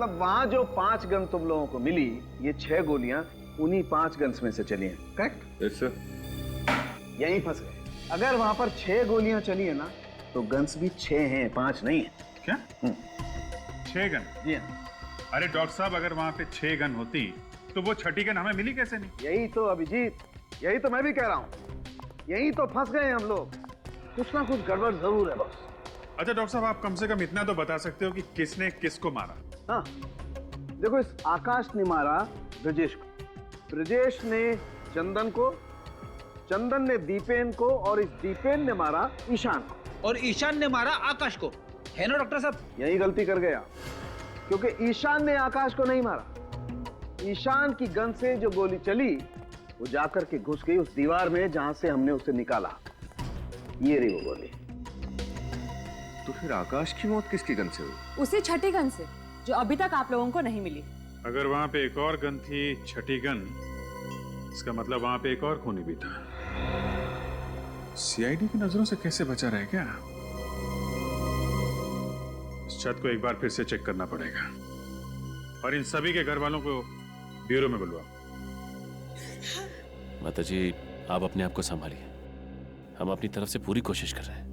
मतलब वहां जो 5 गन तुम लोगों को मिली, ये 6 गोलियां उन्हीं 5 गन्स में से चली हैं, करेक्ट? Yes sir. यहीं फंस गए। अगर वहां पर 6 गोलियां चली है ना, तो गन्स भी 6 हैं, 5 नहीं है। क्या? 6 गन? जी हाँ। अरे डॉक्टर साहब, अगर वहां पे 6 गन होती तो वो छठी गन हमें मिली कैसे नहीं? यही तो अभिजीत, यही तो मैं भी कह रहा हूँ, यही तो फंस गए हम लोग। कुछ ना कुछ गड़बड़ जरूर है बॉस। अच्छा डॉक्टर साहब, आप कम से कम इतना तो बता सकते हो कि किसने किसको मारा? हाँ, देखो, इस आकाश ने मारा ब्रजेश को, ब्रजेश ने चंदन को, चंदन ने दीपेन को, और इस दीपेन ने मारा ईशान को, और ईशान ने मारा आकाश को। है ना डॉक्टर साहब? यही गलती कर गया, क्योंकि ईशान ने आकाश को नहीं मारा। ईशान की गन से जो गोली चली वो जाकर के घुस गई उस दीवार में जहां से हमने उसे निकाला। ये रही वो गोली। तो फिर आकाश की मौत किसकी गन से हुई? उसी छठी गन से, जो अभी तक आप लोगों को नहीं मिली। अगर वहां पे एक और गन थी, छठी गन, इसका मतलब वहां पे एक और खूनी भी था। सीआईडी की नजरों से कैसे बचा रहे क्या? इस छत को एक बार फिर से चेक करना पड़ेगा, और इन सभी के घर वालों को ब्यूरो में बुलवाओ। माताजी, आप अपने आप को संभालिए, हम अपनी तरफ से पूरी कोशिश कर रहे हैं।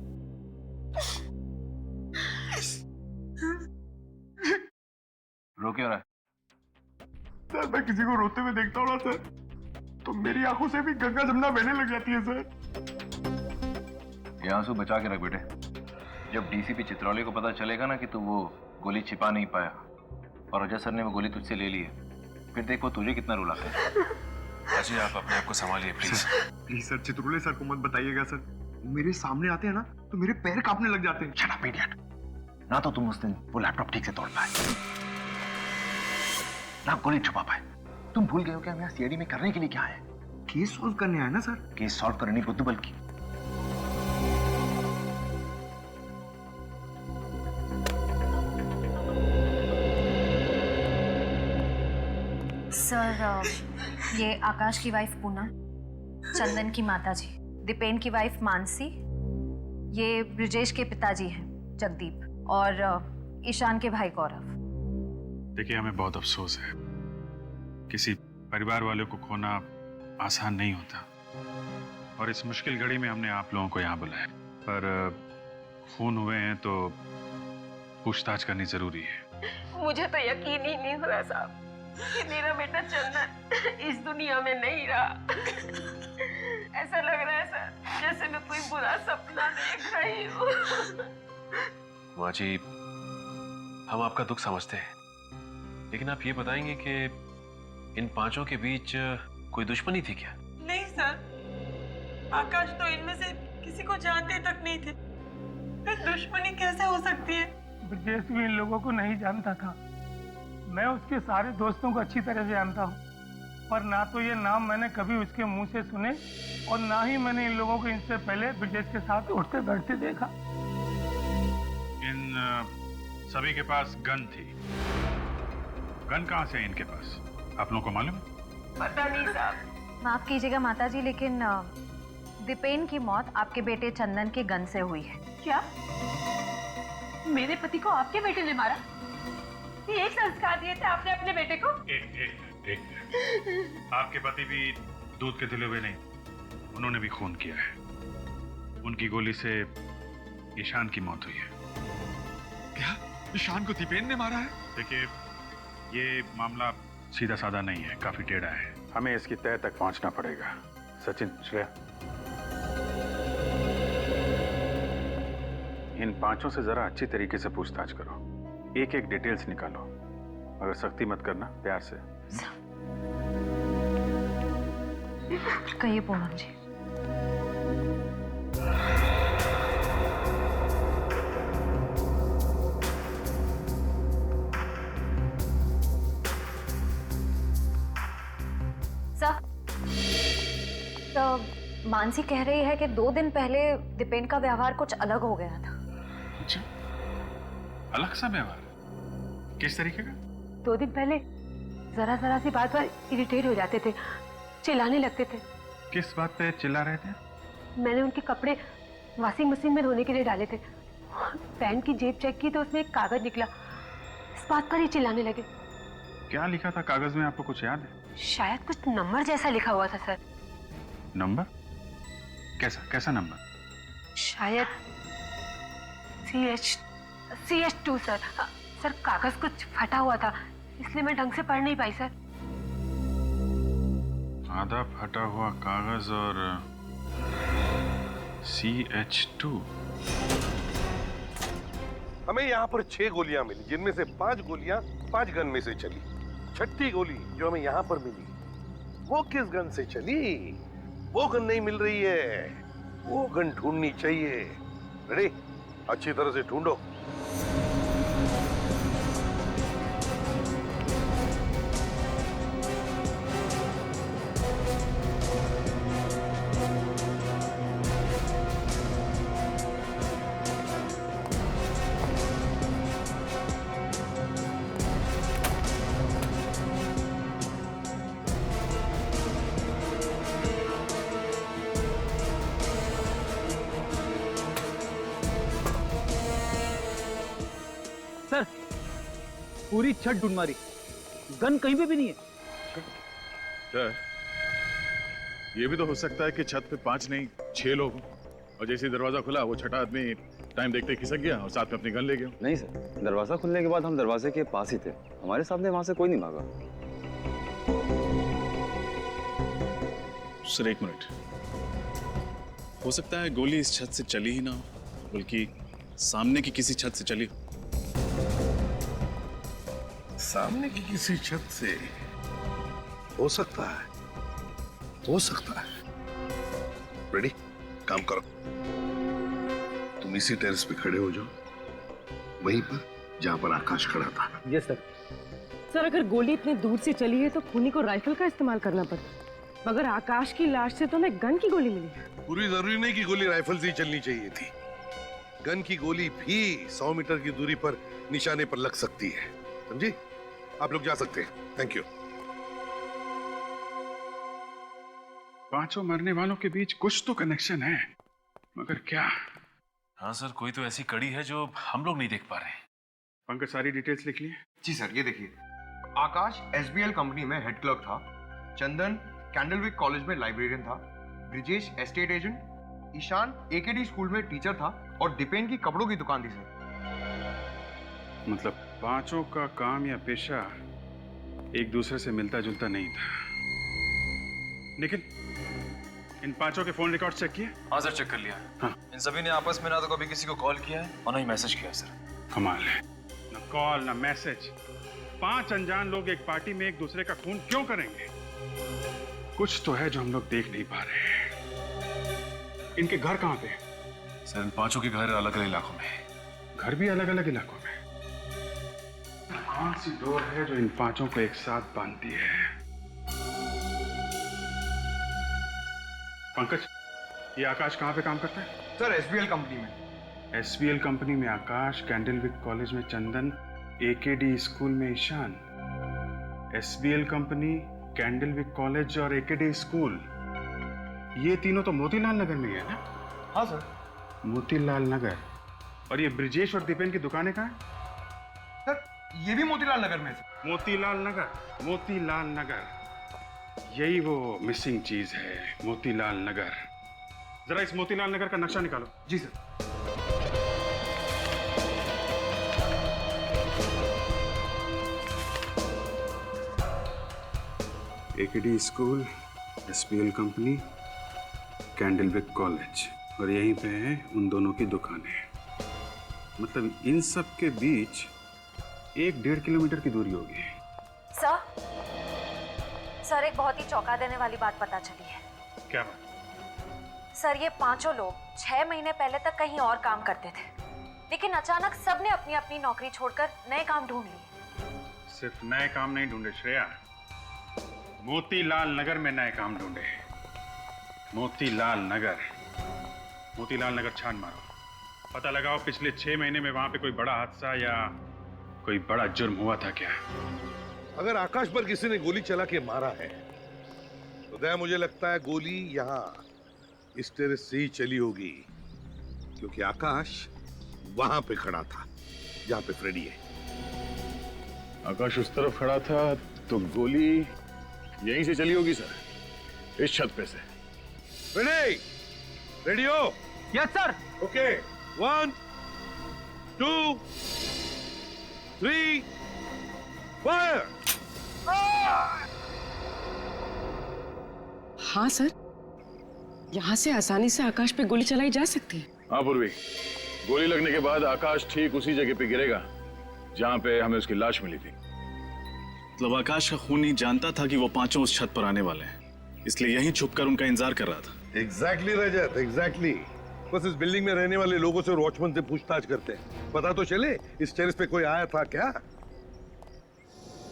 रो क्यों रहा है? सर, मैं किसी को रोते हुए देखता हूँ ना सर, तो मेरी आंखों से भी गंगा जमुना बहने लग जाती है सर। ये आंसू बचा के रख बेटे। जब डीसीपी चित्रौली को पता चलेगा ना कि तू वो गोली छिपा नहीं पाया और अजय सर ने वो गोली तुझसे ले ली है, फिर देख वो तुझे कितना रुलाता है। अजय, आप अपने आप को संभालिए प्लीज। प्लीज सर, चित्रौली सर को मत बताइएगा सर। वो मेरे सामने आते हैं ना तो मेरे पैर कांपने लग जाते हैं। Shut up idiot. ना तो तुम उस दिन वो लैपटॉप ठीक से तोड़ पाए, ना गोली छुपा पाए। तुम भूल गए हो कि हम यहाँ सीआईडी में करने के लिए क्या है? केस सॉल्व करने आए ना सर। केस सॉल्व करनी बुद्धू बल्कि। सर, ये आकाश की वाइफ पूनम, चंदन की माताजी, दीपेन की वाइफ मानसी, ये ब्रजेश के पिताजी हैं जगदीप, और ईशान के भाई गौरव। देखिए, हमें बहुत अफसोस है, किसी परिवार वाले को खोना आसान नहीं होता, और इस मुश्किल घड़ी में हमने आप लोगों को यहाँ बुलाया। पर खून हुए हैं तो पूछताछ करनी जरूरी है। मुझे तो यकीन ही नहीं हो रहा साहब कि मेरा बेटा चंदन इस दुनिया में नहीं रहा। ऐसा लग रहा है सर जैसे मैं कोई बुरा सपना देख रही हूँ। माँ जी, हम आपका दुख समझते हैं, लेकिन आप ये बताएंगे कि इन पांचों के बीच कोई दुश्मनी थी क्या? नहीं सर, आकाश तो इनमें से किसी को जानते तक नहीं थे, फिर दुश्मनी कैसे हो सकती है? ब्रजेश भी इन लोगों को नहीं जानता था। मैं उसके सारे दोस्तों को अच्छी तरह से जानता हूँ, पर ना तो ये नाम मैंने कभी उसके मुंह से सुने, और ना ही मैंने इन लोगों को इनसे पहले ब्रजेश के साथ उठते बैठते देखा। इन सभी के पास गन थी। गन कहाँ से है इनके पास, आप लोगों को मालूम? पता नहीं साहब। माफ कीजिएगा माताजी, लेकिन दीपेन की मौत आपके बेटे चंदन के गन से हुई है। क्या मेरे पति को आपके बेटे ने मारा? ये एक संस्कार दिए थे आपने अपने बेटे को? एक आपके पति भी दूध के धुले हुए नहीं, उन्होंने भी खून किया है। उनकी गोली से ईशान की मौत हुई है। क्या ईशान को दीपेन ने मारा है? देखिए, ये मामला सीधा साधा नहीं है, काफी टेढ़ा है। हमें इसकी तह तक पहुंचना पड़ेगा। सचिन, श्रेया, इन पांचों से जरा अच्छी तरीके से पूछताछ करो, एक एक डिटेल्स निकालो, मगर सख्ती मत करना, प्यार से। कहिए पूनम जी। सर, तो मानसी कह रही है कि 2 दिन पहले दीपेन का व्यवहार कुछ अलग हो गया था। अच्छा, अलग सा व्यवहार? किस तरीके का? 2 दिन पहले जरा जरा सी बात पर इरिटेट हो जाते थे, चिल्लाने लगते थे। किस बात पे चिल्ला रहे थे? मैंने उनके कपड़े वॉशिंग मशीन में धोने के लिए डाले थे। पैंट की जेब चेक की तो उसमें एक कागज निकला। बात पर ही चिल्लाने लगे। क्या लिखा था कागज में, आपको कुछ याद है? शायद कुछ नंबर जैसा लिखा हुआ था सर। नंबर? कैसा कैसा नंबर? शायद CH2 सर। सर कागज कुछ फटा हुआ था, इसलिए मैं ढंग से पढ़ नहीं पाई सर। आधा फटा हुआ कागज और CH2। हमें यहाँ पर 6 गोलियां मिली, जिनमें से 5 गोलियां 5 गन में से चली। छठी गोली जो हमें यहाँ पर मिली वो किस गन से चली? वो गन नहीं मिल रही है, वो गन ढूंढनी चाहिए। रेडी, अच्छी तरह से ढूंढो। सर पूरी छत ढूंढ मारी, गन कहीं पे भी नहीं है। सर, ये भी तो हो सकता है कि छत पे 5 नहीं 6 लोग हों, और जैसे ही दरवाजा खुला वो छठा आदमी टाइम देखते खिसक गया और साथ में अपनी गन ले गया। नहीं सर, दरवाजा खुलने के बाद हम दरवाजे के पास ही थे, हमारे सामने वहां से कोई नहीं भागा। सर एक मिनट, हो सकता है गोली इस छत से चली ही ना हो, बल्कि सामने की किसी छत से चली हो। सामने की किसी छत से हो सकता है, हो सकता है। रेडी, काम करो। तुम इसी टेरेस पे खड़े हो जाओ, वहीं पर जहां पर आकाश खड़ा था। Yes sir. सर अगर गोली इतनी दूर से चली है तो खूनी को राइफल का इस्तेमाल करना पड़ा, मगर आकाश की लाश से तो हमें गन की गोली मिली। पूरी जरूरी नहीं कि गोली राइफल से ही चलनी चाहिए थी। गन की गोली भी 100 मीटर की दूरी पर निशाने पर लग सकती है, समझी? आप लोग जा सकते हैं। Thank you. पांचों मरने वालों के बीच कुछ तो कनेक्शन है, मगर क्या? हाँ सर, कोई तो ऐसी कड़ी है जो हम लोग नहीं देख पा रहे हैं। पंकज, सारी डिटेल्स लिख लिए? जी सर, ये देखिए। आकाश SBL कंपनी में हेड क्लर्क था, चंदन कैंडलविक कॉलेज में लाइब्रेरियन था, Brijesh estate agent, Ishan AKD school में टीचर था और दीपेन की कपड़ों की दुकान थी सर। मतलब पांचों का काम या पेशा एक दूसरे से मिलता जुलता नहीं था। निखिल, इन पांचों के फोन रिकॉर्ड चेक किए? हाँ सर, चेक कर लिया। हाँ। इन सभी ने आपस में ना तो कभी किसी को कॉल किया है और ना ही मैसेज किया है सर। कमाल है, ना कॉल ना मैसेज। 5 अनजान लोग एक पार्टी में एक दूसरे का खून क्यों करेंगे? कुछ तो है जो हम लोग देख नहीं पा रहे हैं। इनके घर कहाँ पे? सर इन पांचों के घर अलग अलग इलाकों में। घर भी अलग अलग इलाकों में? कौन सी डोर है जो इन पांचों को एक साथ बांधती है? पंकज, ये आकाश कहाँ पे काम करता है? सर SBL कंपनी में। SBL कंपनी में आकाश, कैंडलविक कॉलेज में चंदन, AKD स्कूल में Ishan. SBL company, candlewick college और AKD स्कूल, ये तीनों तो मोतीलाल नगर में है ना? हाँ सर। मोतीलाल नगर। और ये ब्रिजेश और दीपेन की दुकानें कहाँ हैं? सर ये भी मोतीलाल नगर में है। मोतीलाल नगर, मोतीलाल नगर, यही वो मिसिंग चीज है, मोतीलाल नगर। जरा इस मोतीलाल नगर का नक्शा निकालो। जी sir. AKD school, SBL company, candlewick college, और यहीं पे है उन दोनों की दुकानें। मतलब इन सब के बीच 1-1.5 किलोमीटर की दूरी होगी। सर एक बहुत ही चौंका देने वाली बात पता चली है। क्या बात? सर ये पांचों लोग 6 महीने पहले तक कहीं और काम करते थे, लेकिन अचानक सबने अपनी अपनी नौकरी छोड़कर नए काम ढूंढ लिए। सिर्फ नए काम नहीं ढूंढे श्रेया, मोतीलाल नगर में नए काम ढूंढे। मोतीलाल नगर, मोतीलाल नगर छान मारो, पता लगाओ पिछले 6 महीने में वहां पे कोई बड़ा हादसा या कोई बड़ा जुर्म हुआ था क्या? अगर आकाश पर किसी ने गोली चला के मारा है तो दया मुझे लगता है गोली यहाँ इस टेरेस से ही चली होगी, क्योंकि आकाश वहां पे खड़ा था जहां पे फ्रेडी है। आकाश उस तरफ खड़ा था तो गोली यहीं से चली होगी सर, इस छत पे से। रेडी? रेडी हो? Yes sir. Okay, 1 2 3 fire! हाँ सर, यहाँ से आसानी से आकाश पे गोली चलाई जा सकती है। हाँ पूर्वी, गोली लगने के बाद आकाश ठीक उसी जगह पे गिरेगा जहाँ पे हमें उसकी लाश मिली थी। मतलब आकाश का खूनी जानता था कि वो पांचों उस छत पर आने वाले हैं, इसलिए यहीं छुपकर उनका इंतजार कर रहा था। एग्जैक्टली रजत, एग्जैक्टली। बस इस बिल्डिंग में रहने वाले लोगों से और वॉचमैन से पूछताछ करते हैं, पता तो चले इस टेरेस पे कोई आया था क्या।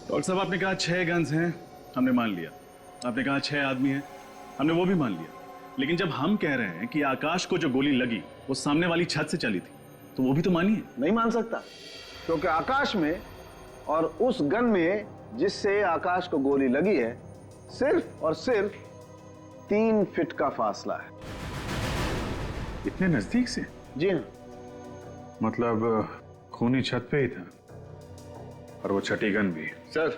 डॉक्टर साहब, आपने कहा 6 गन्स हैं, हमने मान लिया। आपने कहा 6 आदमी हैं, हमने वो भी मान लिया। लेकिन जब हम कह रहे हैं कि आकाश को जो गोली लगी वो सामने वाली छत से चली थी, तो वो भी तो मानिए। नहीं मान सकता, क्योंकि आकाश में और उस गन में जिससे आकाश को गोली लगी है सिर्फ और सिर्फ 3 फीट का फासला है। इतने नजदीक से? जी हाँ। मतलब खूनी छत पे ही था और वो छठी गन भी। सर,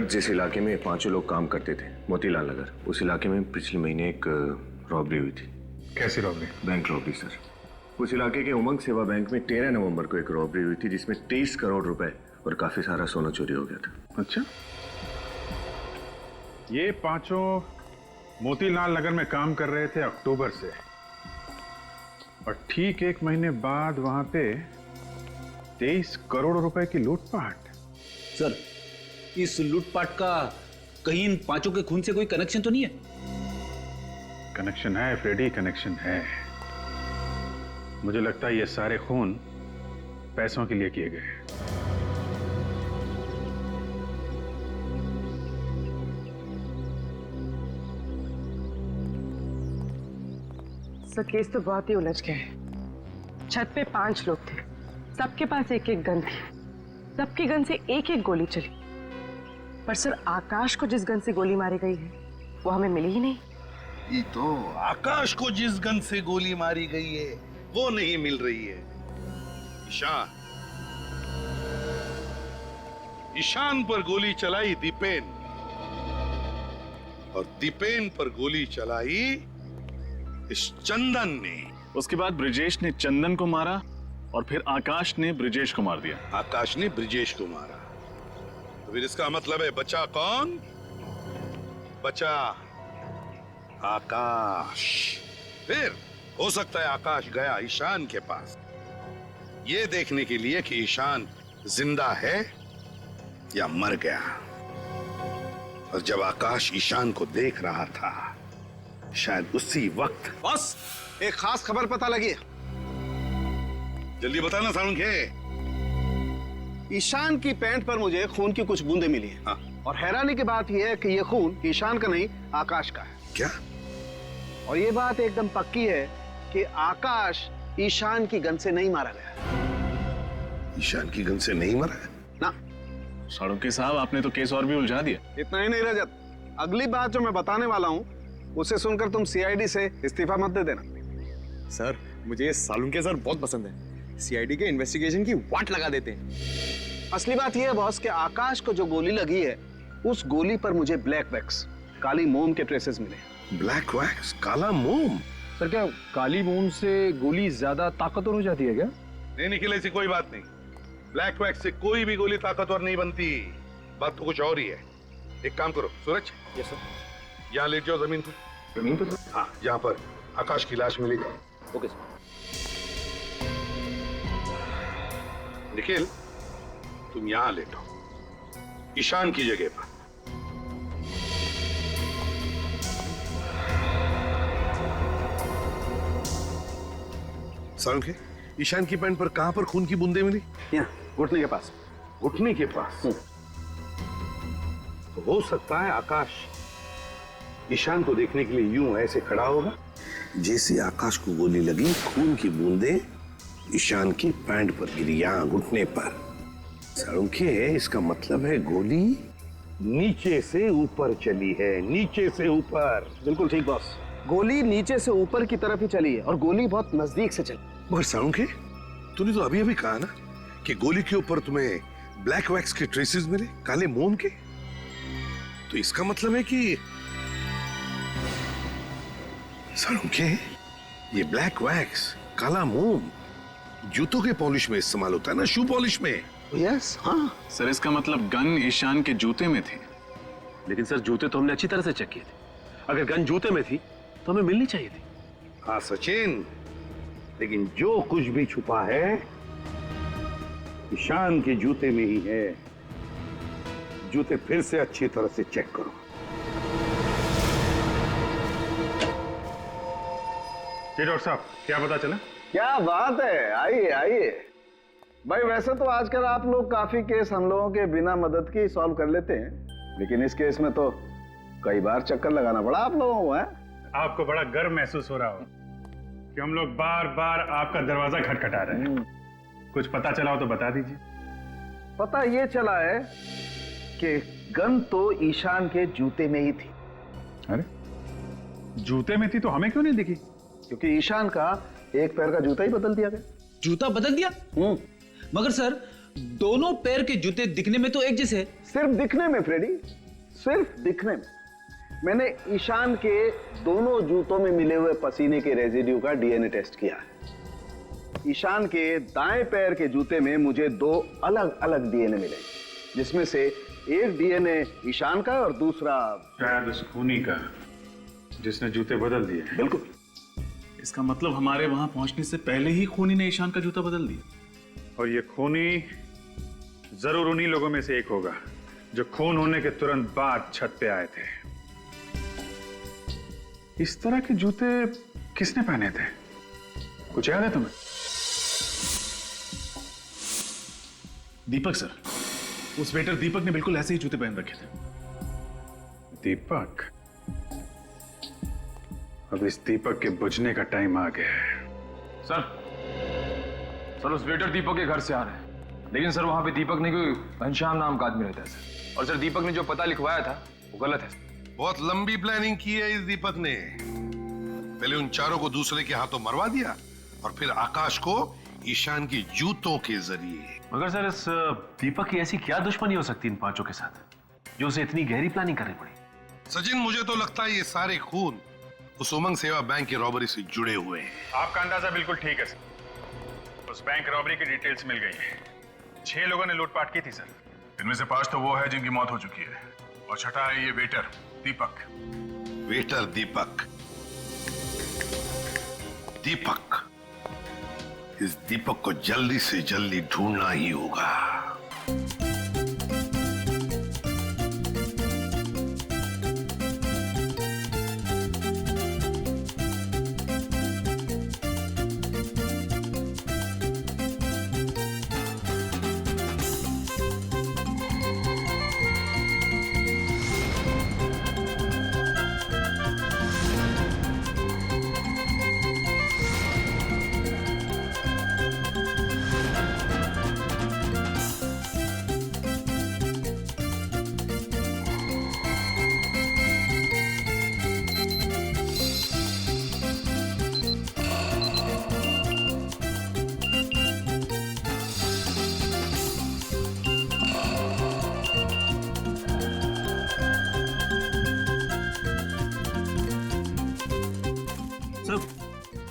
जिस इलाके में 5 लोग काम करते थे, मोतीलाल नगर, उस इलाके में पिछले महीने एक रॉबरी हुई थी। कैसी रॉबरी? Bank robbery sir. उस इलाके के उमंग सेवा बैंक में 13 नवंबर को एक रॉबरी हुई थी जिसमें 23 करोड़ रुपए और काफी सारा सोना चोरी हो गया था। अच्छा, ये 5 मोतीलाल नगर में काम कर रहे थे अक्टूबर से, और ठीक 1 महीने बाद वहां पे 23 करोड़ रुपए की लूटपाट। सर, इस लूटपाट का कहीं इन 5 के खून से कोई कनेक्शन तो नहीं है? कनेक्शन है फ्रेडी, कनेक्शन है। मुझे लगता है ये सारे खून पैसों के लिए किए गए। सर, केस तो बहुत ही उलझ गया है। छत पे 5 लोग थे, सबके पास एक एक गन थी, सबकी गन से एक एक गोली चली। पर सर, आकाश को जिस गन से गोली मारी गई है वो हमें मिली ही नहीं। ये तो आकाश को जिस गन से गोली मारी गई है वो नहीं मिल रही है। ईशान पर गोली चलाई दीपेन, और दीपेन पर गोली चलाई इस चंदन ने। उसके बाद ब्रिजेश ने चंदन को मारा और फिर आकाश ने ब्रिजेश को मार दिया। आकाश ने ब्रिजेश को मारा, तो फिर इसका मतलब है बचा कौन? बचा आकाश। फिर हो सकता है आकाश गया ईशान के पास ये देखने के लिए कि ईशान जिंदा है या मर गया। और जब आकाश ईशान को देख रहा था, शायद उसी वक्त। बस, एक खास खबर पता लगी। जल्दी बताना सालुंखे। ईशान की पैंट पर मुझे खून की कुछ बूंदें मिली हैं। हाँ। और हैरानी की बात यह है कि यह खून ईशान का नहीं, आकाश का है। क्या? और ये बात एकदम पक्की है कि आकाश ईशान की गन से नहीं मारा गया। ईशान की गन से नहीं मरा है? ना। सालुंखे साहब, आपने तो केस और भी उलझा दिया। इतना ही नहीं रजत, अगली बात जो मैं बताने वाला हूँ उसे सुनकर तुम सीआईडी से इस्तीफा मत दे देना। सर, मुझे ये सालुंखे सर बहुत पसंद है। सीआईडी के इन्वेस्टिगेशन की वाट लगा देते हैं। असली बात यह है बॉस कि आकाश को जो गोली लगी है उस गोली पर मुझे ब्लैक वैक्स, काली मोम के ट्रेसेस मिले। ब्लैक वैक्स, काला मोम? सर, क्या काली मोम से गोली ज्यादा ताकतवर हो जाती है क्या? नहीं निखिल, ऐसी कोई बात नहीं। ब्लैक वैक्स से कोई भी गोली ताकतवर नहीं बनती। बात तो कुछ और ही है। एक काम करो सूरज। Yes sir. यहाँ लेट जाओ जमीन पर। जमीन पर? हाँ, जहाँ पर आकाश की लाश मिली। Okay sir. निखिल, तुम यहाँ लेटो, ईशान की जगह पर। सालुंखे, ईशान की पैंट पर कहां पर खून की बूंदें मिली? यहाँ, घुटने के पास। घुटने के पास? तो हो सकता है आकाश ईशान को देखने के लिए यूं ऐसे खड़ा होगा। जैसे आकाश को गोली लगी, खून की बूंदें ईशान की पैंट पर गिरी, यहाँ घुटने पर। सालुंखे, इसका मतलब है गोली नीचे से ऊपर चली है, नीचे से ऊपर। बिल्कुल ठीक बॉस, गोली नीचे से ऊपर की तरफ ही चली है और गोली बहुत नजदीक से चली। मगर सालुंखे, तूने तो अभी अभी कहा ना कि गोली के ऊपर तुम्हें ब्लैक वैक्स के ट्रेसेस मिले, काले मोम के। तो इसका मतलब है कि सालुंखे, ये ब्लैक वैक्स, काला मोम जूतों के पॉलिश में इस्तेमाल होता है ना, शू पॉलिश में। यस, हाँ सर, इसका मतलब गन ईशान के जूते में थी। लेकिन सर जूते तो हमने अच्छी तरह से चेक किए थे। अगर गन जूते में थी तो हमें मिलनी चाहिए थी। हाँ सचिन, लेकिन जो कुछ भी छुपा है ईशान के जूते में ही है। जूते फिर से अच्छी तरह से चेक करो। जी डॉक्टर साहब, क्या पता चला? क्या बात है, आइए आइए। भाई वैसे तो आजकल आप लोग काफी केस हम लोगों के बिना मदद के सॉल्व कर लेते हैं, लेकिन इस केस में तो कई बार चक्कर लगाना पड़ा आप लोगों को। है आपको बड़ा गर्व महसूस हो रहा हो कि हम लोग बार बार आपका दरवाजा खटखटा रहे हैं। कुछ पता चला हो तो बता दीजिए। पता ये चला है कि गन तो ईशान के जूते में ही थी। अरे जूते में थी तो हमें क्यों नहीं दिखी? क्योंकि ईशान का एक पैर का जूता ही बदल दिया गया। जूता बदल दिया? मगर सर दोनों पैर के जूते दिखने में तो एक जैसे हैं। सिर्फ दिखने में फ्रेडी, सिर्फ दिखने में। मैंने ईशान के दोनों जूतों में मिले हुए पसीने के रेजिड्यू का डीएनए टेस्ट किया है। ईशान के दाएं पैर के जूते में मुझे 2 अलग अलग डीएनए मिले, जिसमें से एक डीएनए ईशान का और दूसरा शायद उस खूनी का जिसने जूते बदल दिए। बिल्कुल। इसका मतलब हमारे वहां पहुंचने से पहले ही खूनी ने ईशान का जूता बदल दिया। और ये खूनी जरूर उन्हीं लोगों में से एक होगा जो खून होने के तुरंत बाद छत पे आए थे। इस तरह के जूते किसने पहने थे? कुछ याद है तुम्हें? दीपक सर, उस वेटर दीपक ने बिल्कुल ऐसे ही जूते पहन रखे थे। दीपक? अब इस दीपक के बुझने का टाइम आ गया है। सर उस वेटर दीपक के घर से आ रहे हैं, लेकिन सर वहां पे दीपक नहीं, कोई घनश्याम नाम का आदमी रहता है सर। और सर दीपक ने जो पता लिखवाया था वो गलत है। बहुत लंबी प्लानिंग की है इस दीपक ने। पहले उन चारों को दूसरे के हाथों मरवा दिया और फिर आकाश को ईशान के जूतों के जरिए। मगर सर इस दीपक की ऐसी क्या दुश्मनी हो सकती है इन पांचों के साथ जो उसे इतनी गहरी प्लानिंग करनी पड़ी? सचिन, मुझे तो लगता है ये सारे खून उस उमंग सेवा बैंक की रॉबरी से जुड़े हुए हैं। आपका अंदाजा बिल्कुल ठीक है सर। उस बैंक रॉबरी की डिटेल्स मिल गई है। 6 लोगों ने लूटपाट की थी सर। इनमें से 5 तो वो है जिनकी मौत हो चुकी है, और छठा है ये वेटर दीपक। वेटर दीपक। दीपक, इस दीपक को जल्दी से जल्दी ढूंढना ही होगा।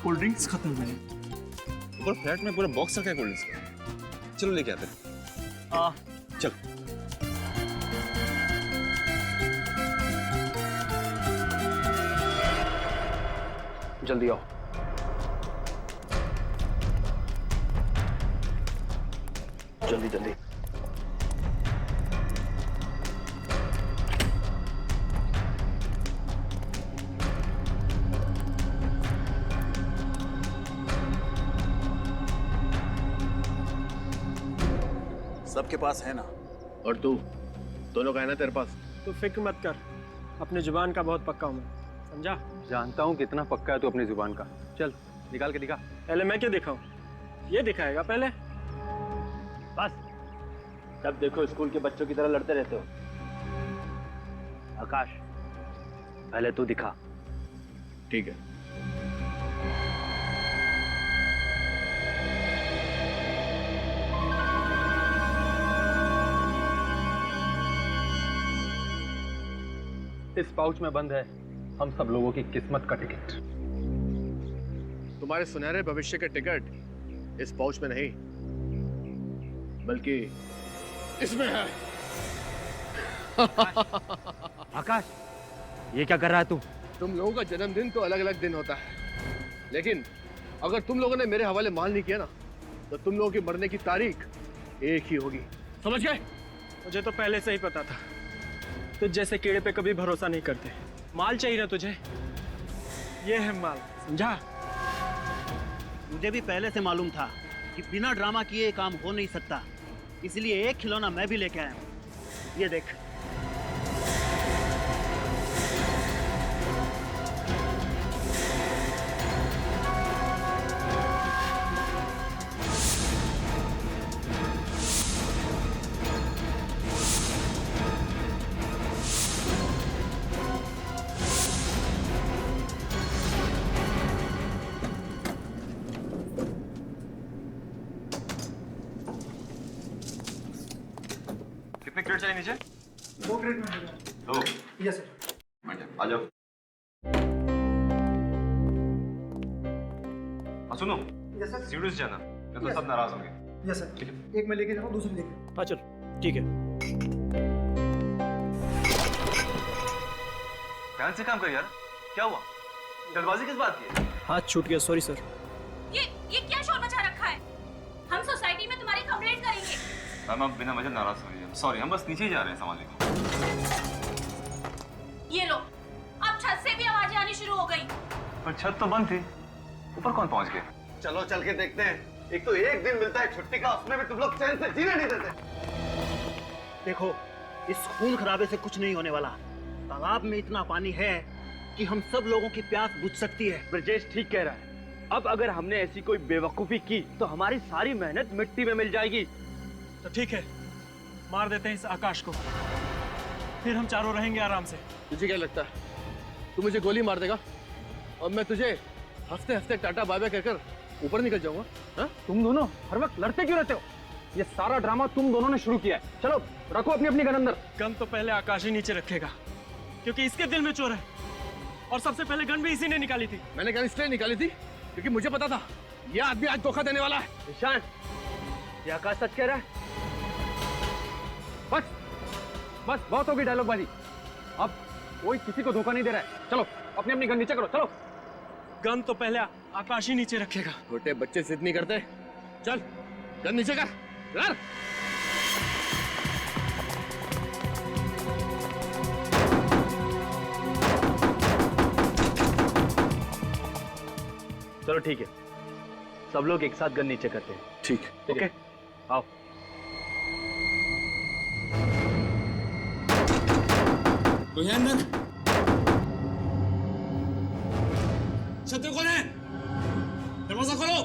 कोल्ड ड्रिंक्स खत्म हुए हैं। ऊपर फ्लैट में पूरा बॉक्स रखा है कोल्ड ड्रिंक्स का। चलो लेके आते हैं। चल। जल्दी आओ। जल्दी जल्दी। सबके पास है ना, और तू दोनों का है ना तेरे पास? तो फिक्र मत कर, अपनी जुबान का बहुत पक्का हूँ, समझा? जानता हूँ कितना पक्का है तू अपनी जुबान का। चल निकाल के दिखा। पहले मैं क्या दिखाऊं? ये दिखाएगा पहले। बस तब देखो स्कूल के बच्चों की तरह लड़ते रहते हो। आकाश पहले तू दिखा। ठीक है। इस पाउच में बंद है हम सब लोगों की किस्मत का टिकट। तुम्हारे सुनहरे भविष्य के टिकट इस पाउच में नहीं, बल्कि इसमें है। आकाश, ये क्या कर रहा है तू? तुम लोगों का जन्मदिन तो अलग अलग दिन होता है, लेकिन अगर तुम लोगों ने मेरे हवाले माल नहीं किया ना, तो तुम लोगों की मरने की तारीख एक ही होगी, समझ गए? मुझे तो पहले से ही पता था, तुझ जैसे कीड़े पे कभी भरोसा नहीं करते। माल चाहिए ना तुझे, ये है माल, समझा? मुझे भी पहले से मालूम था कि बिना ड्रामा किए ये काम हो नहीं सकता, इसलिए एक खिलौना मैं भी लेके आया हूं। ये देख। कितने क्रेट चाहिए नीचे? 2 क्रेट में 2। Yes sir. आ जाओ। सुनो, यस सर। सीढ़ी से जाना, नहीं तो Yes. सब नाराज होंगे। Yes sir. एक मैं लेके जा रहा हूँ, दूसरी लेके। हाँ चल, ठीक है। ध्यान से काम कर यार, क्या हुआ? जल्दबाजी किस बात की है? हाथ छूट गया, सॉरी सर। ये क्या शोर मचा रखा है? हम सोसाइटी में तुम्हारी कंप्लेंट करेंगे। मैम आप बिना वजह नाराज हो रही है। सॉरी, हम बस नीचे ही जा रहे हैं संभालने को। ये लो, अब छत से भी आवाजें आनी शुरू हो गई। पर छत तो बंद थी, ऊपर कौन पहुंच गया? चलो चल के देखते हैं। एक तो एक दिन मिलता है छुट्टी का, उसमें भी तुम लोग चैन से जीने नहीं देते। देखो, इस खून खराबे से कुछ नहीं होने वाला। तालाब में इतना पानी है कि हम सब लोगों की प्यास बुझ सकती है। ब्रजेश ठीक कह रहा है। अब अगर हमने ऐसी कोई बेवकूफी की तो हमारी सारी मेहनत मिट्टी में मिल जाएगी। तो ठीक है, मार देते हैं इस आकाश को, फिर हम चारों रहेंगे आराम से। तुझे क्या लगता है तू मुझे गोली मार देगा और मैं तुझे हफ्ते हफ्ते टाटा बाय बाय कहकर ऊपर निकल जाऊंगा? हाँ? तुम दोनों हर वक्त लड़ते क्यों रहते हो? ये सारा ड्रामा तुम दोनों ने शुरू किया है। चलो रखो अपनी अपनी गन अंदर। गन तो पहले आकाश ही नीचे रखेगा, क्योंकि इसके दिल में चोर है, और सबसे पहले गन भी इसी ने निकाली थी। मैंने गन इसलिए निकाली थी क्योंकि मुझे पता था ये आदमी आज धोखा देने वाला है। ईशान, ये आकाश सच कह रहा है? बस बस बहुत होगी डायलॉगबाजी। अब कोई किसी को धोखा नहीं दे रहा है। चलो अपनी अपनी गन नीचे करो। चलो। गन तो पहले आकाश ही नीचे रखेगा। छोटे बच्चे जिद नहीं करते। चल गन नीचे कर। यार चलो ठीक है, सब लोग एक साथ गन नीचे करते हैं। ठीक ओके, आओ। कोई है अंदर? शत्रु कौन है? दरवाजा खोलो।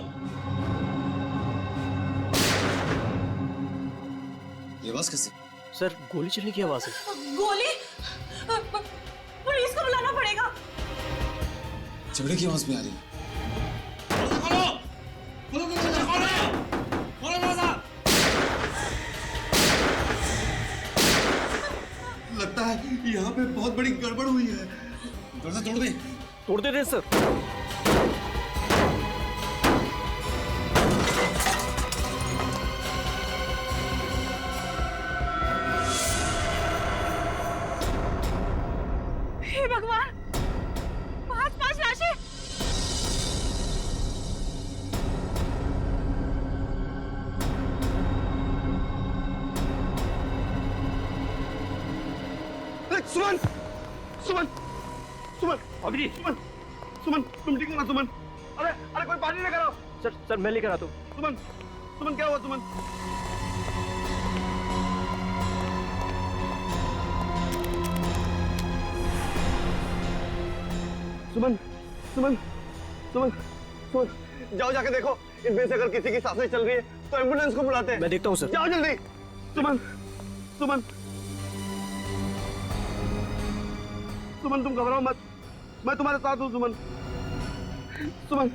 ये आवाज कैसी? सर, गोली चलने की आवाज है। गोली? पुलिस को बुलाना पड़ेगा। झगड़े की आवाज भी आ रही है। लगता है यहाँ पे बहुत बड़ी गड़बड़ हुई है। दरवाजा तोड़ दे। तोड़ दे सर। हे भगवान, 5 लाशें। सुमन, सुमन, सुमन, अभी सुमन, सुमन, तुम ठीक हो ना सुमन? अरे अरे कोई पानी लेकर आओ। सर मैं लेकर आता हूँ। सुमन, सुमन क्या हुआ सुमन? सुमन, सुमन, सुमन, सुमन, जाओ जाके देखो इनमें से अगर किसी की सांसें चल रही है तो एम्बुलेंस को बुलाते हैं। मैं देखता हूँ सर। जाओ जल्दी। सुमन, सुमन, सुमन तुम घबराओ मत, मैं तुम्हारे साथ हूँ सुमन। सुमन,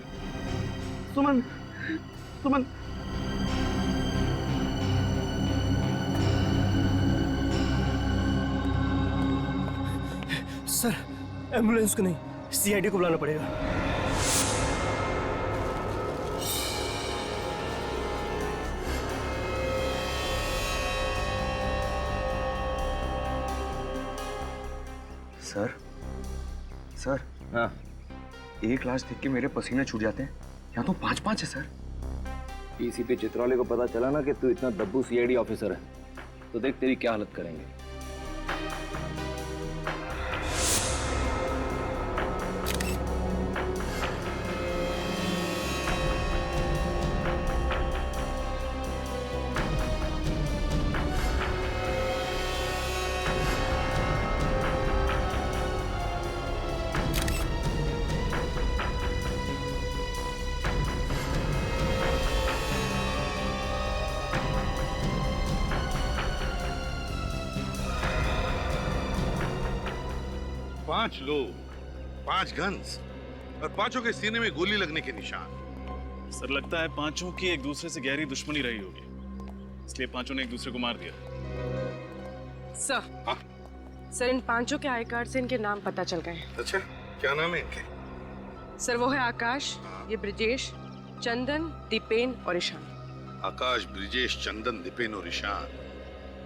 सुमन, सुमन। सर एम्बुलेंस को नहीं, सीआईडी को बुलाना पड़ेगा। सर सर हाँ, एक लाश देख के मेरे पसीने छूट जाते हैं, यहाँ तो 5-5 है सर। डीसीपी चित्राले को पता चला ना कि तू इतना दब्बू सीआईडी ऑफिसर है, तो देख तेरी क्या हालत करेंगे। पांच लोग, 5 गन्स और पांचों के सीने में गोली लगने के निशान। सर लगता है पांचों की एक दूसरे से गहरी दुश्मनी रही होगी, इसलिए पांचों ने एक दूसरे को मार दिया। सर सर इन पांचों के आई कार्ड से इनके नाम पता चल गए। अच्छा, क्या नाम है इनके? सर वो है आकाश, ये ब्रिजेश, चंदन, दीपेन और ईशान। आकाश, ब्रिजेश, चंदन, दीपेन और ईशान।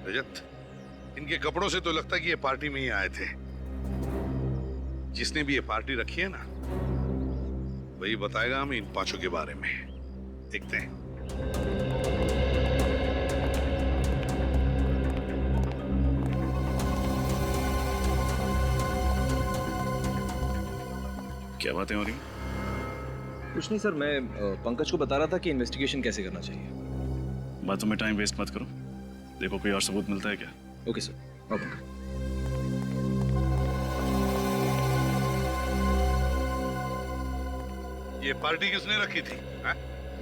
रजत, इनके कपड़ों से तो लगता है कि ये पार्टी में ही आए थे। जिसने भी ये पार्टी रखी है ना, वही बताएगा हमें इन पांचों के बारे में। देखते हैं। क्या बातें हो रही? कुछ नहीं सर, मैं पंकज को बता रहा था कि इन्वेस्टिगेशन कैसे करना चाहिए। बातों में टाइम वेस्ट मत करो, देखो कोई और सबूत मिलता है क्या। Okay sir, no Pankaj. ये पार्टी किसने रखी थी? है?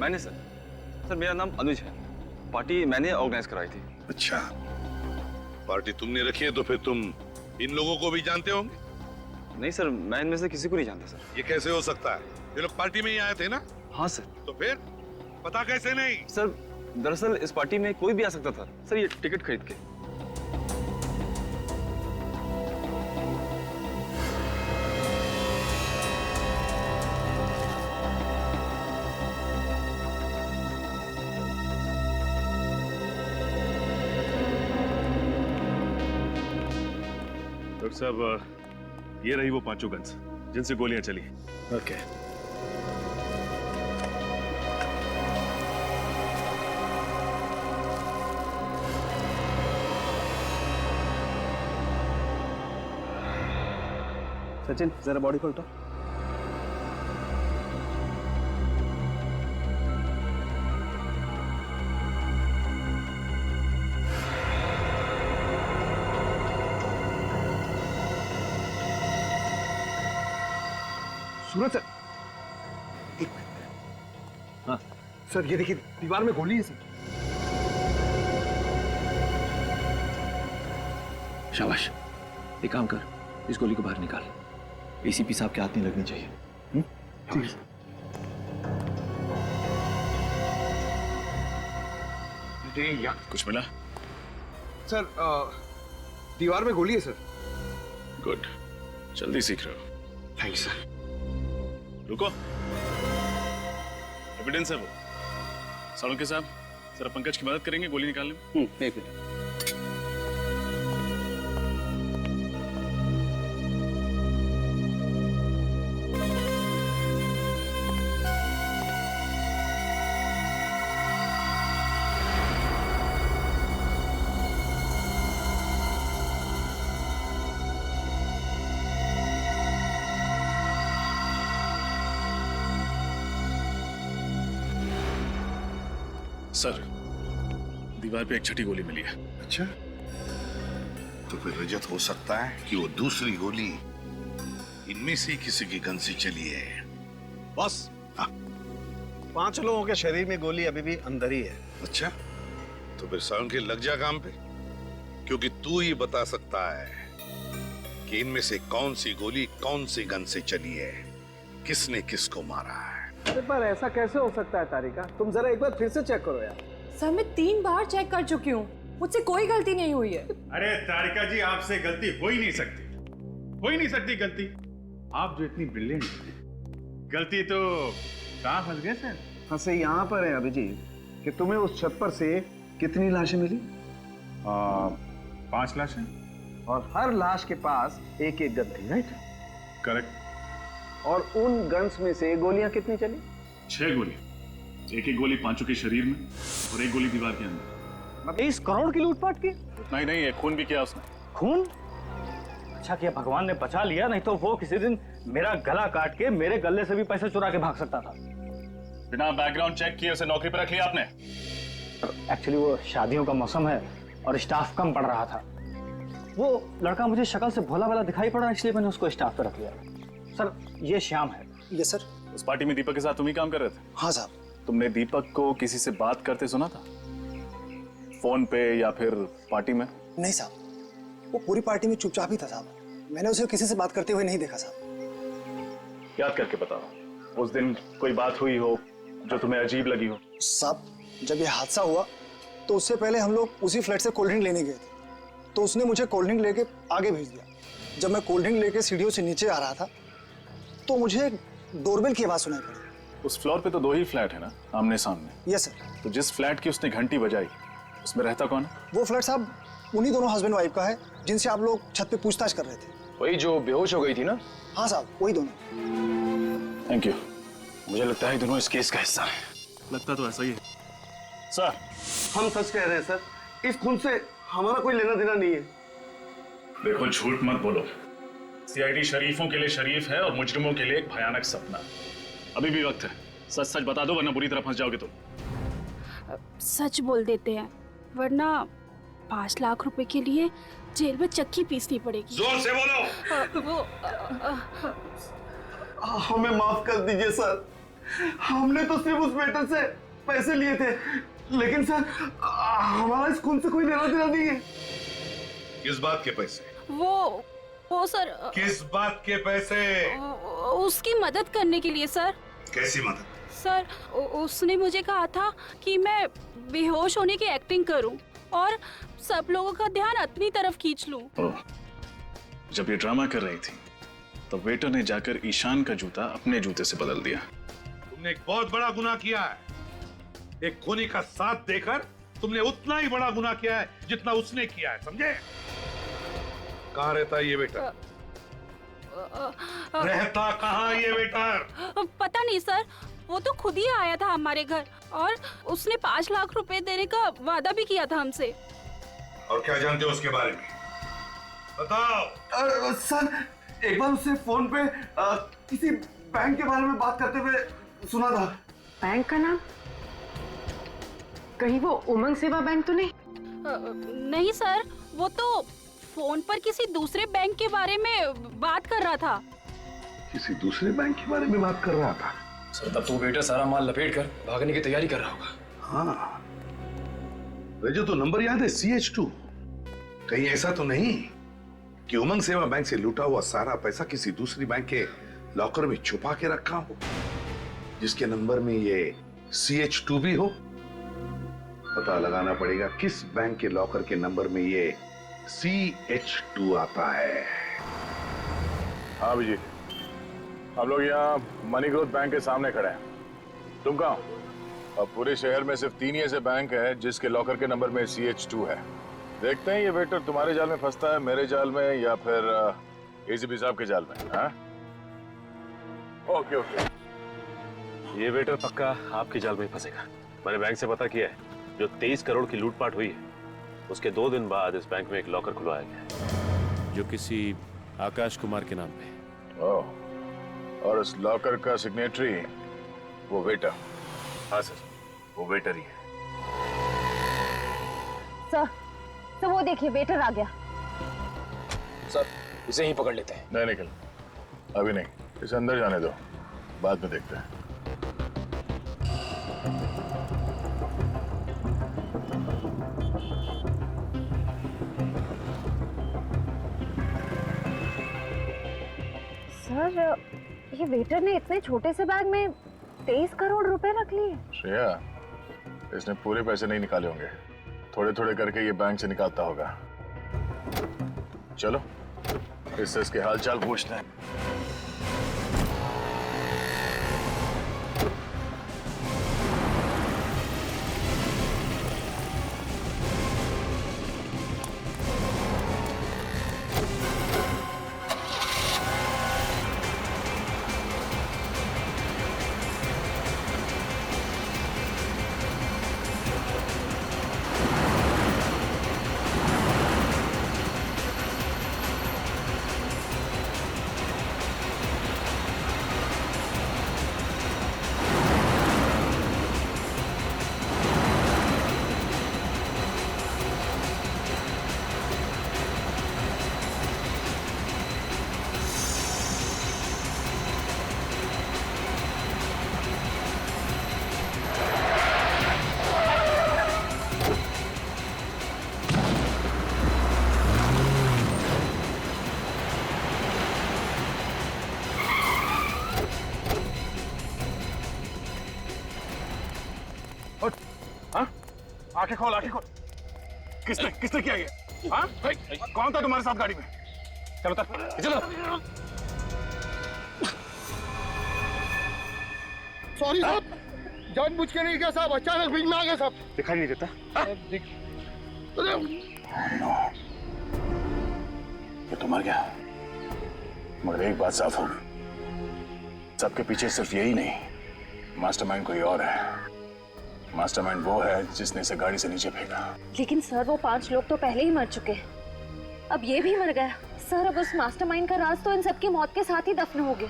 मैंने सर। सर मेरा नाम अनुज है, पार्टी मैंने ऑर्गेनाइज कराई थी। अच्छा, पार्टी तुमने रखी है तो फिर तुम इन लोगों को भी जानते होंगे? नहीं सर, मैं इनमें से किसी को नहीं जानता सर। ये कैसे हो सकता है? ये लोग पार्टी में ही आए थे ना? हाँ सर। तो फिर पता कैसे नहीं? सर दरअसल इस पार्टी में कोई भी आ सकता था सर, ये टिकट खरीद के। डॉक्टर साहब, ये रही वो पांचों गन्स जिनसे गोलियां चली। ओके। सचिन जरा बॉडी खोल तो। सूरज सर, एक मिनट। हाँ सर, ये देखिए दीवार में गोली है सर। शाबाश, एक काम कर, इस गोली को बाहर निकाल। एसीपी साहब के हाथ नहीं लगनी चाहिए। ठीक है। कुछ मिला? सर दीवार में गोली है सर। गुड, जल्दी सीख रहे हो। Thank you sir. रुको, एविडेंस है वो। सालुंके साहब, जरा पंकज की मदद करेंगे गोली निकालने में? एक मिनट। सर, दीवार पे एक छठी गोली मिली है। अच्छा, तो फिर रजत हो सकता है कि वो दूसरी गोली इनमें से किसी की गन से चली है। बॉस, 5 लोगों के शरीर में गोली अभी भी अंदर ही है। अच्छा, तो फिर सालुंके लग जा काम पे, क्योंकि तू ही बता सकता है कि इनमें से कौन सी गोली कौन सी गन से चली है, किसने किसको मारा है। अरे पर ऐसा कैसे हो सकता है तारिका? तुम जरा एक बार फिर से चेक करो यार। सर मैं 3 बार चेक कर चुकी हूँ, मुझसे कोई गलती नहीं हुई है। अरे तारिका जी, आपसे गलती हो ही नहीं सकती। हो ही नहीं सकती गलती। आप जो इतनी ब्रिलियंट हैं, गलती तो कहाँ फंस गए सर? फंसे यहाँ पर है अभिजीत कि तुम्हें उस छत पर से कितनी लाशें मिली? 5 लाशें। और हर लाश के पास एक एक गन थी, राइट? करेक्ट। और उन गन्स में से गोलियां कितनी चली? 6 गोली, एक एक गोली पांचों के शरीर में और एक गोली दीवार के अंदर। 23 करोड़ की लूटपाट की? नहीं नहीं, एक खून भी किया उसने। खून? अच्छा किया भगवान ने बचा लिया, नहीं तो वो किसी दिन मेरा गला काट के मेरे गले से भी पैसे चुरा के भाग सकता था। बिना बैकग्राउंड चेक किए उसे नौकरी पर रख लिया आपने? एक्चुअली वो शादियों का मौसम है और स्टाफ कम पड़ रहा था। वो लड़का मुझे शक्ल से भोला भाला दिखाई पड़ा, इसलिए मैंने उसको स्टाफ पे रख लिया। सर ये श्याम है। Yes sir. उस पार्टी में दीपक के साथ तुम ही काम कर रहे थे? हाँ साहब। तुमने दीपक को किसी से बात करते सुना था, फोन पे या फिर पार्टी में? नहीं साहब, वो पूरी पार्टी में चुपचाप ही था साहब। मैंने उसे किसी से बात करते हुए नहीं देखा साहब। याद करके बताओ, उस दिन कोई बात हुई हो जो तुम्हें अजीब लगी हो? साहब जब ये हादसा हुआ तो उससे पहले हम लोग उसी फ्लैट से कोल्ड ड्रिंक लेने गए थे, तो उसने मुझे कोल्ड ड्रिंक लेके आगे भेज दिया। जब मैं कोल्ड ड्रिंक लेके सीढ़ियों से नीचे आ रहा था तो मुझे डोरबेल की आवाज सुनाई पड़ी। उस फ्लोर पे तो 2 ही फ्लैट है ना, आमने सामने? Yes sir. तो जिस फ्लैट की उसने घंटी बजाई उसमें रहता कौन है? वो फ्लैट साहब उन्हीं दोनों हस्बैंड वाइफ का है जिनसे आप लोग छत पे पूछताछ कर रहे थे। वही जो बेहोश हो गई थी ना? हाँ साहब, वही दोनों। Thank you. मुझे लगता है दोनों इस केस का हिस्सा है। लगता तो ऐसा ही है सर। हम सच कह रहे हैं सर, इस खून से हमारा कोई लेना देना नहीं है। देखो झूठ मत बोलो, सीआईडी शरीफों के लिए शरीफ है और मुजरिमों के लिए एक भयानक सपना। अभी भी वक्त है, सच सच बता दो वरना बुरी तरह फंस जाओगे तुम। सच बोल देते हैं वरना 5 लाख रुपए के लिए जेल में चक्की पीसनी पड़ेगी। जोर से बोलो। हमें माफ कर दीजिए सर, हमने तो सिर्फ उस वेटर से पैसे लिए थे, लेकिन सर हमारा इस खून से कोई लेना देना नहीं है। किस बात के पैसे? वो सर किस बात के पैसे? उसकी मदद करने के लिए सर। कैसी मदद? सर उसने मुझे कहा था कि मैं बेहोश होने की एक्टिंग करूं और सब लोगों का ध्यान अपनी तरफ खींच लूं। जब ये ड्रामा कर रही थी तो वेटर ने जाकर ईशान का जूता अपने जूते से बदल दिया। तुमने एक बहुत बड़ा गुनाह किया है। एक खूनी का साथ देकर तुमने उतना ही बड़ा गुनाह किया है जितना उसने किया है, समझे? कहाँ रहता है ये वेटर? रहता कहाँ ये वेटर? पता नहीं सर, वो तो खुद ही आया था हमारे घर और उसने 5 लाख रुपए देने का वादा भी किया था हमसे। और क्या जानते हो उसके बारे में? बताओ। सर एक बार उससे फोन पे किसी बैंक के बारे में बात करते हुए सुना था। बैंक का नाम? कहीं वो उमंग सेवा बैंक तो नहीं? नहीं सर, वो तो फोन पर किसी दूसरे बैंक के बारे में बात कर रहा था। किसी दूसरे बैंक के बारे में बात कर रहा था? सर तब तो बेटा सारा माल लपेट कर भागने की तैयारी कर रहा होगा। हाँ, मुझे तो नंबर याद है CH2। कहीं ऐसा तो नहीं कि उमंग सेवा बैंक से लूटा हुआ सारा पैसा किसी दूसरी बैंक के लॉकर में छुपा के रखा हो, जिसके नंबर में ये CH2 भी हो? पता लगाना पड़ेगा किस बैंक के लॉकर के नंबर में ये CH2 आता है। हाँ अभिजीत, हम लोग यहाँ मनी ग्रोथ बैंक के सामने खड़े हैं। तुम कहाँ हो? अब पूरे शहर में सिर्फ 3 ही ऐसे बैंक है जिसके लॉकर के नंबर में CH2 है। देखते हैं ये वेटर तुम्हारे जाल में फंसता है, मेरे जाल में, या फिर ACP साहब के जाल में। हाँ ओके ओके। ये वेटर पक्का आपके जाल में ही फंसेगा। मैंने बैंक से पता किया है, जो 23 करोड़ की लूटपाट हुई है उसके 2 दिन बाद इस बैंक में एक लॉकर खुलवाया गया जो किसी आकाश कुमार के नाम पे। ओह, और उस लॉकर का सिग्नेटरी वो वेटर? हाँ सर, वो वेटर ही है। सर वो देखिए वेटर आ गया। सर इसे ही पकड़ लेते हैं। नहीं निकल, अभी नहीं, इसे अंदर जाने दो, बाद में देखते हैं। सर ये वेटर ने इतने छोटे से बैग में 23 करोड़ रुपए रख लिए। श्रेया, इसने पूरे पैसे नहीं निकाले होंगे, थोड़े थोड़े करके ये बैंक से निकालता होगा। चलो इससे इसके हालचाल पूछते हैं। आंखें खोल, आंखें खोल। किसने किया ये? हाँ? कौन था तुम्हारे साथ गाड़ी में? चलो चलो। सॉरी साहब, जानबूझ के नहीं किया साहब, अचानक बीच में आ गया साहब। दिखाई नहीं देता? ये तो मर गया, मगर एक बात साफ होगी, सबके पीछे सिर्फ यही नहीं, मास्टरमाइंड कोई और है। मास्टरमाइंड वो है जिसने इसे गाड़ी से नीचे फेंका। लेकिन सर वो 5 लोग तो पहले ही मर चुके हैं, अब ये भी मर गया। सर अब उस मास्टरमाइंड का राज तो इन सबकी मौत के साथ ही दफन हो गया।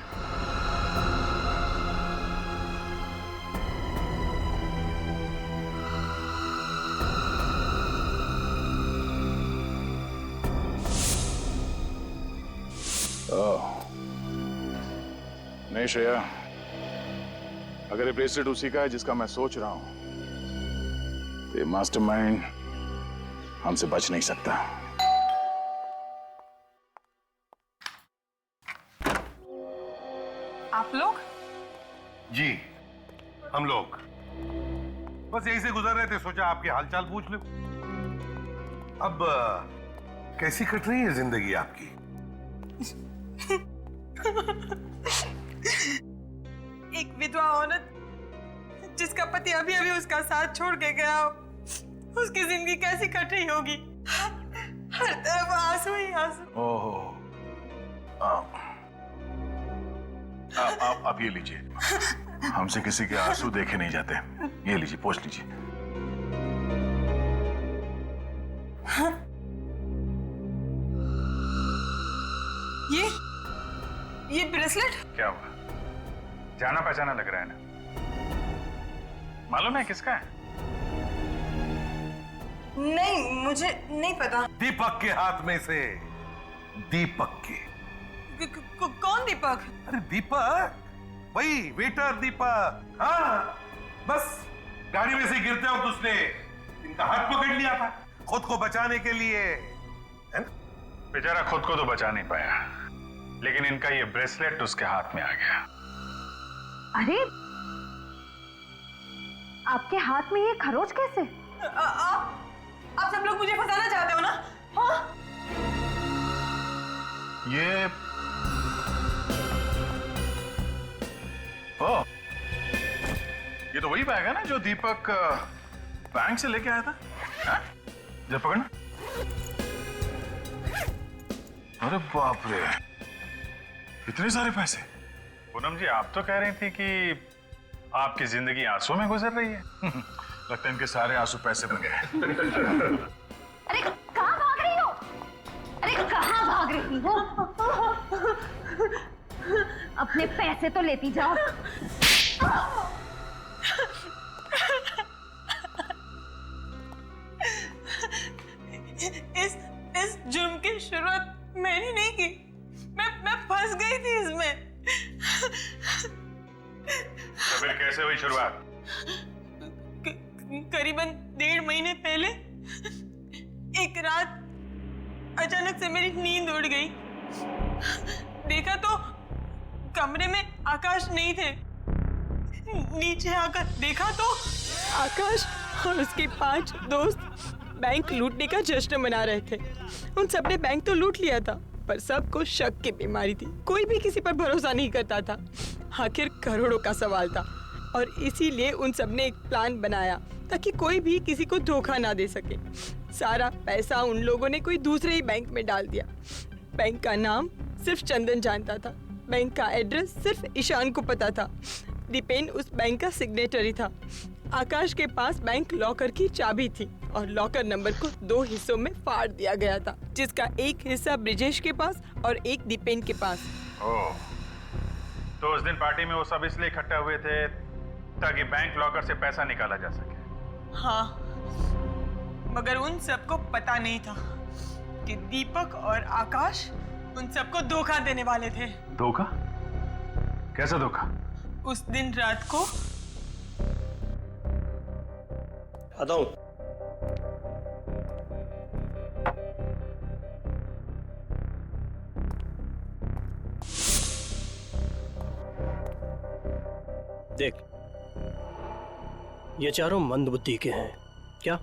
नहीं श्रेया, अगर ये ब्रेसलेट उसी का है जिसका मैं सोच रहा हूं, तो ये मास्टरमाइंड हमसे बच नहीं सकता। आप लोग? जी, हम लोग बस यहीं से गुजर रहे थे, सोचा आपके हालचाल पूछ लो। अब कैसी कट रही है जिंदगी आपकी? एक विधवा औरत जिसका पति अभी अभी उसका साथ छोड़ के गया, उसकी जिंदगी कैसी कट रही होगी? हर तरफ आंसू ही आंसू। ओहो, आप ये लीजिए, हमसे किसी के आंसू देखे नहीं जाते, ये लीजिए, पोंछ लीजिए। ये ब्रेसलेट क्या हुआ? जाना पहचाना लग रहा है ना? मालूम है किसका है? नहीं, मुझे नहीं पता। दीपक के हाथ में से। दीपक के। कौन दीपक? अरे दीपक, वही वेटर दीपक। हाँ, बस गाड़ी में से गिरते वक्त उसने इनका हाथ पकड़ लिया था खुद को बचाने के लिए, है ना? बेचारा खुद को तो बचा नहीं पाया, लेकिन इनका ये ब्रेसलेट उसके हाथ में आ गया। अरे आपके हाथ में ये खरोच कैसे? आप सब लोग मुझे फंसाना चाहते हो ना? हाँ? ये तो वही बैग है ना जो दीपक बैंक से लेके आया था? हाँ? जरा पकड़ना। अरे बाप रे, इतने सारे पैसे। पूनम जी, आप तो कह रही थी कि आपकी जिंदगी आंसू में गुजर रही है। लगता है इनके सारे आंसू पैसे बन गए। अरे कहाँ भाग रही हो? अरे कहाँ भाग रही हो? अपने पैसे तो लेती जाओ। इस जुर्म की शुरुआत मैंने नहीं की, मैं फंस गई थी इसमें। तो फिर कैसे हुई शुरुआत? करीबन 1.5 महीने पहले एक रात अचानक से मेरी नींद उड़ गई। देखा तो कमरे में आकाश नहीं थे। नीचे आकर देखा तो आकाश और उसके 5 दोस्त बैंक लूटने का जश्न मना रहे थे। उन सबने बैंक तो लूट लिया था, पर सबको शक की बीमारी थी, कोई भी किसी पर भरोसा नहीं करता था। आखिर करोड़ों का सवाल था और इसीलिए उन सब ने एक प्लान बनाया ताकि कोई भी किसी को धोखा ना दे सके। सारा पैसा उन लोगों ने कोई दूसरे ही बैंक में डाल दिया। बैंक का नाम सिर्फ चंदन जानता था, बैंक का एड्रेस सिर्फ ईशान को पता था। दीपेन उस बैंक का सिग्नेटरी था। आकाश के पास बैंक लॉकर की चाबी थी और लॉकर नंबर को 2 हिस्सों में फाड़ दिया गया था, जिसका एक हिस्सा ब्रिजेश के पास और एक दीपेन के पास। ओह, तो उस दिन पार्टी में वो सब इसलिए इकट्ठा हुए थे ताकि बैंक लॉकर से पैसा निकाला जा सके। हाँ, मगर उन सबको पता नहीं था कि दीपक और आकाश उन सबको धोखा देने वाले थे। धोखा? कैसा धोखा? उस दिन रात को आता हूं। देख, ये चारों मंदबुद्धि के हैं क्या?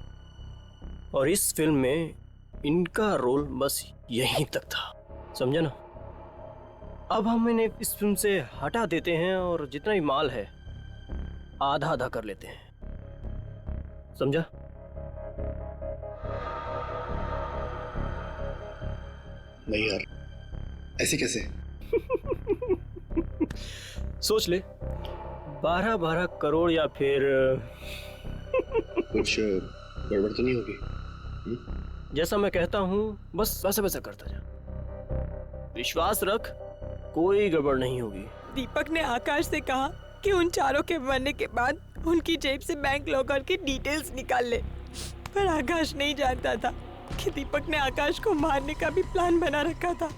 और इस फिल्म में इनका रोल बस यहीं तक था, समझा ना? अब हम इन्हें इस फिल्म से हटा देते हैं और जितना भी माल है आधा आधा कर लेते हैं, समझा? नहीं यार, ऐसे कैसे? सोच ले, 12-12 करोड़ या फिर कुछ गड़बड़ तो नहीं होगी? जैसा मैं कहता हूं बस वैसा वैसा करता जा, विश्वास रख, कोई गड़बड़ नहीं होगी। दीपक ने आकाश से कहा कि उन चारों के मरने के बाद उनकी जेब से बैंक लॉकर की डिटेल्स निकाल ले, पर आकाश नहीं जानता था कि दीपक ने आकाश को मारने का भी प्लान बना रखा था।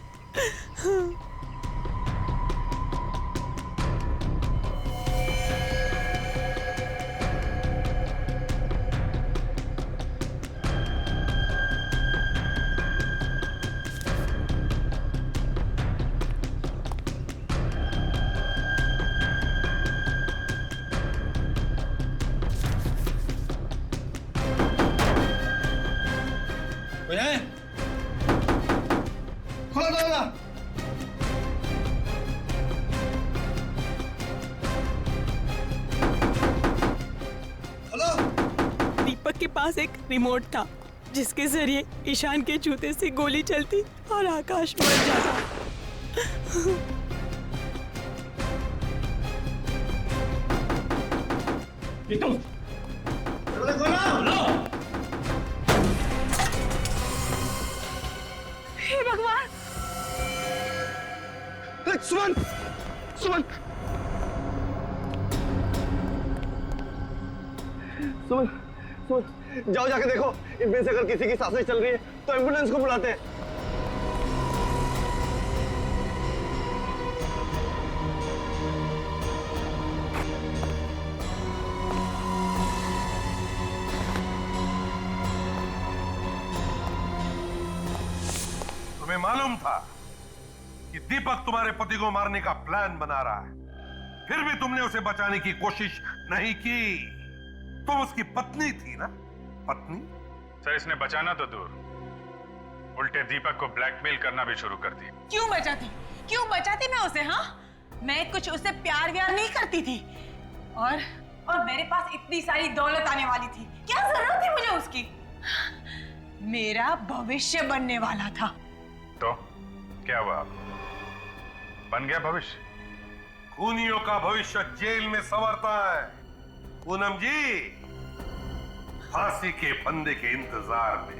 खोलो दरवाजा। हेलो। दीपक के पास एक रिमोट था जिसके जरिए ईशान के जूते से गोली चलती और आकाश मर जाता। हे भगवान! सुमन! सुमन! सुमन! सुमन! जाओ जाके देखो, इनमें से अगर किसी की सांसें चल रही है तो एम्बुलेंस को बुलाते हैं। तुम्हें मालूम था कि दीपक तुम्हारे पति को मारने का प्लान बना रहा है, फिर भी तुमने उसे बचाने की कोशिश नहीं की। तुम उसकी पत्नी थी ना? पत्नी? सर, इसने बचाना तो दूर, उल्टे दीपक को ब्लैकमेल करना भी शुरू कर दिया। क्यों बचाती? क्यों बचाती मैं उसे? हाँ, मैं कुछ उससे प्यार व्यार नहीं करती थी और मेरे पास इतनी सारी दौलत आने वाली थी, क्या जरूरत थी मुझे उसकी? मेरा भविष्य बनने वाला था। तो क्या हुआ? बन गया भविष्य? खूनियों का भविष्य जेल में संवरता है पूनम जी, फांसी के फंदे के इंतजार में।